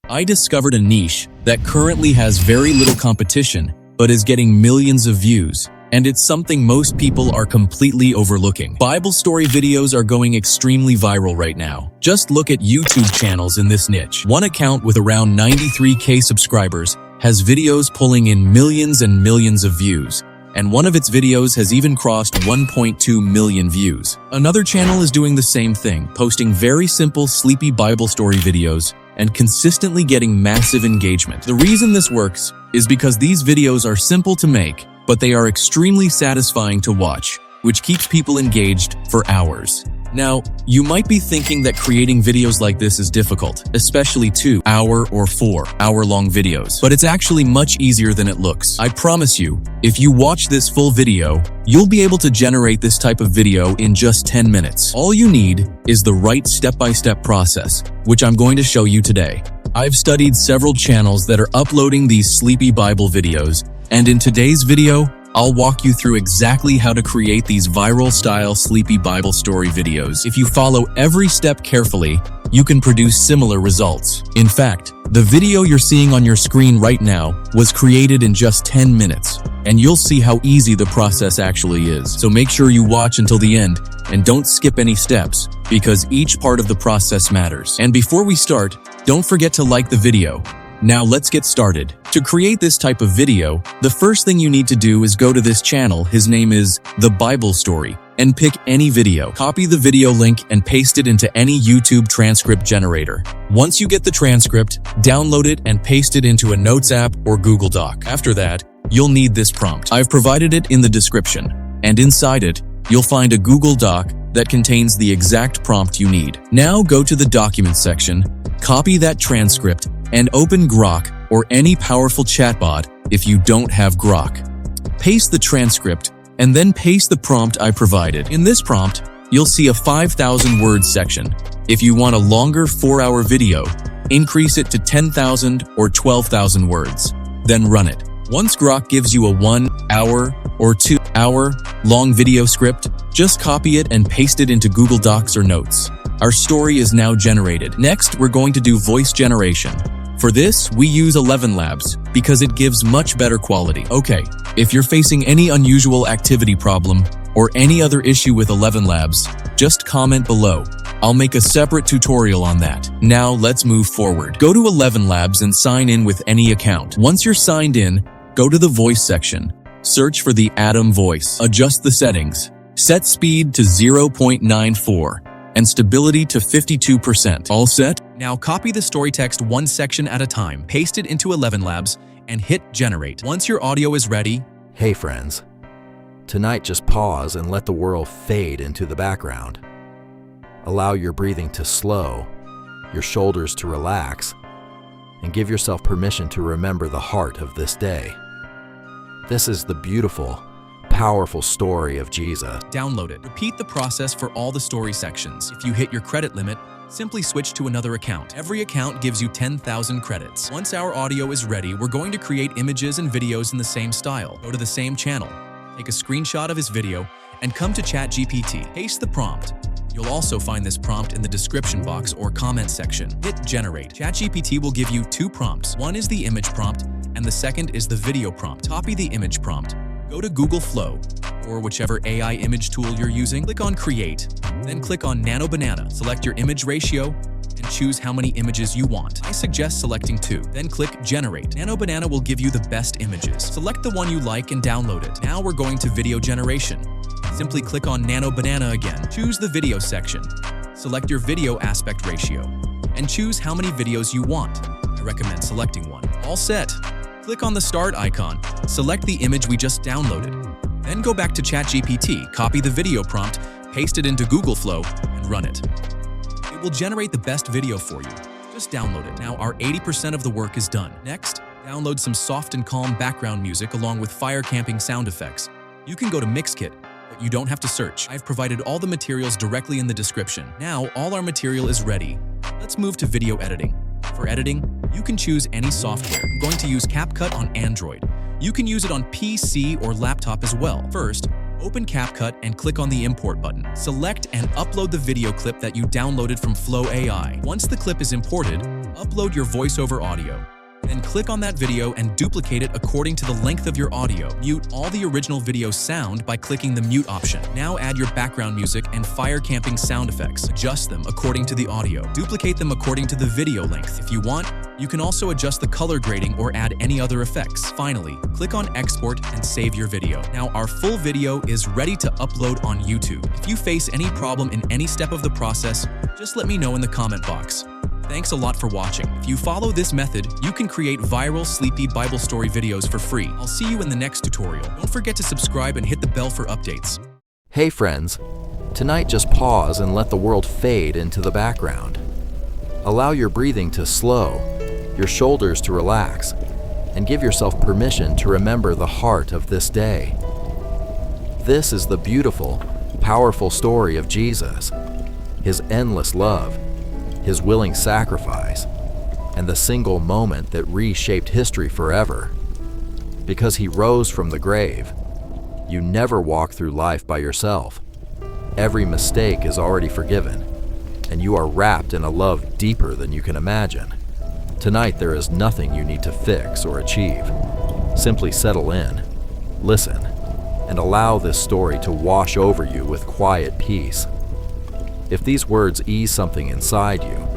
I discovered a niche that currently has very little competition, but is getting millions of views. And it's something most people are completely overlooking. Bible story videos are going extremely viral right now. Just look at YouTube channels in this niche. One account with around 93K subscribers has videos pulling in millions and millions of views. And one of its videos has even crossed 1.2 million views. Another channel is doing the same thing, posting very simple, sleepy Bible story videos and consistently getting massive engagement. The reason this works is because these videos are simple to make, but they are extremely satisfying to watch, which keeps people engaged for hours. Now, you might be thinking that creating videos like this is difficult, especially 2-hour or 4-hour-long videos. But it's actually much easier than it looks. I promise you, if you watch this full video, you'll be able to generate this type of video in just 10 minutes. All you need is the right step-by-step process, which I'm going to show you today. I've studied several channels that are uploading these sleepy Bible videos, and in today's video, I'll walk you through exactly how to create these viral-style sleepy Bible story videos. If you follow every step carefully, you can produce similar results. In fact, the video you're seeing on your screen right now was created in just 10 minutes, and you'll see how easy the process actually is. So make sure you watch until the end and don't skip any steps, because each part of the process matters. And before we start, don't forget to like the video. Now let's get started. To create this type of video, the first thing you need to do is go to this channel, his name is The Bible Story, and pick any video. Copy the video link and paste it into any YouTube transcript generator. Once you get the transcript, download it and paste it into a Notes app or Google Doc. After that, you'll need this prompt. I've provided it in the description, and inside it, you'll find a Google Doc that contains the exact prompt you need. Now go to the Documents section, copy that transcript, and open Grok or any powerful chatbot if you don't have Grok. Paste the transcript and then paste the prompt I provided. In this prompt, you'll see a 5,000 words section. If you want a longer 4-hour video, increase it to 10,000 or 12,000 words, then run it. Once Grok gives you a 1-hour or 2-hour long video script, just copy it and paste it into Google Docs or Notes. Our story is now generated. Next, we're going to do voice generation. For this, we use 11 Labs because it gives much better quality. Okay, if you're facing any unusual activity problem or any other issue with 11 Labs, just comment below. I'll make a separate tutorial on that. Now let's move forward. Go to 11 Labs and sign in with any account. Once you're signed in, go to the voice section. Search for the Atom voice. Adjust the settings. Set speed to 0.94. and stability to 52%. All set? Now copy the story text one section at a time, paste it into 11 Labs, and hit generate. Once your audio is ready, Hey friends, tonight just pause and let the world fade into the background. Allow your breathing to slow, your shoulders to relax, and give yourself permission to remember the heart of this day. This is the beautiful, powerful story of Jesus. download it. Repeat the process for all the story sections. If you hit your credit limit, simply switch to another account. Every account gives you 10,000 credits. Once our audio is ready, we're going to create images and videos in the same style. Go to the same channel, take a screenshot of his video, and come to ChatGPT. Paste the prompt. You'll also find this prompt in the description box or comment section. Hit generate. ChatGPT will give you 2 prompts. One is the image prompt, and the second is the video prompt. Copy the image prompt. Go to Google Flow, or whichever AI image tool you're using. Click on Create, then click on Nano Banana. Select your image ratio and choose how many images you want. I suggest selecting 2. Then click Generate. Nano Banana will give you the best images. Select the one you like and download it. Now we're going to video generation. Simply click on Nano Banana again. Choose the video section. Select your video aspect ratio and choose how many videos you want. I recommend selecting 1. All set. Click on the start icon, select the image we just downloaded. Then go back to ChatGPT, copy the video prompt, paste it into Google Flow, and run it. It will generate the best video for you. Just download it. Now our 80% of the work is done. Next, download some soft and calm background music along with fire camping sound effects. You can go to Mixkit, but you don't have to search. I've provided all the materials directly in the description. Now all our material is ready. Let's move to video editing. For editing, you can choose any software. I'm going to use CapCut on Android. You can use it on PC or laptop as well. First, open CapCut and click on the Import button. Select and upload the video clip that you downloaded from Flow AI. Once the clip is imported, Upload your voiceover audio. Then click on that video and duplicate it according to the length of your audio. Mute all the original video sound by clicking the mute option. Now add your background music and fire camping sound effects. Adjust them according to the audio. Duplicate them according to the video length. If you want, you can also adjust the color grading or add any other effects. Finally, click on export and save your video. Now our full video is ready to upload on YouTube. If you face any problem in any step of the process, just let me know in the comment box. Thanks a lot for watching. If you follow this method, you can create viral, sleepy Bible story videos for free. I'll see you in the next tutorial. Don't forget to subscribe and hit the bell for updates. Hey friends, tonight just pause and let the world fade into the background. Allow your breathing to slow, your shoulders to relax, and give yourself permission to remember the heart of this day. This is the beautiful, powerful story of Jesus, his endless love, his willing sacrifice, and the single moment that reshaped history forever. Because he rose from the grave, you never walk through life by yourself. Every mistake is already forgiven, and you are wrapped in a love deeper than you can imagine. Tonight there is nothing you need to fix or achieve. Simply settle in, listen, and allow this story to wash over you with quiet peace. If these words ease something inside you,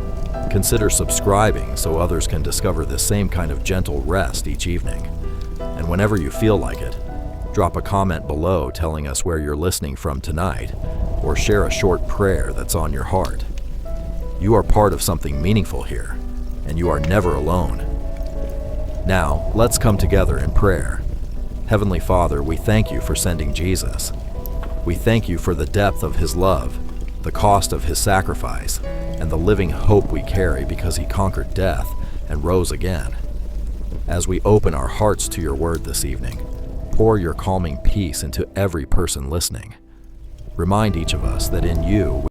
consider subscribing so others can discover the same kind of gentle rest each evening. And whenever you feel like it, drop a comment below telling us where you're listening from tonight, or share a short prayer that's on your heart. You are part of something meaningful here, and you are never alone. Now, let's come together in prayer. Heavenly Father, we thank you for sending Jesus. We thank you for the depth of his love, the cost of his sacrifice, and the living hope we carry because he conquered death and rose again. As we open our hearts to your word this evening, pour your calming peace into every person listening. Remind each of us that in you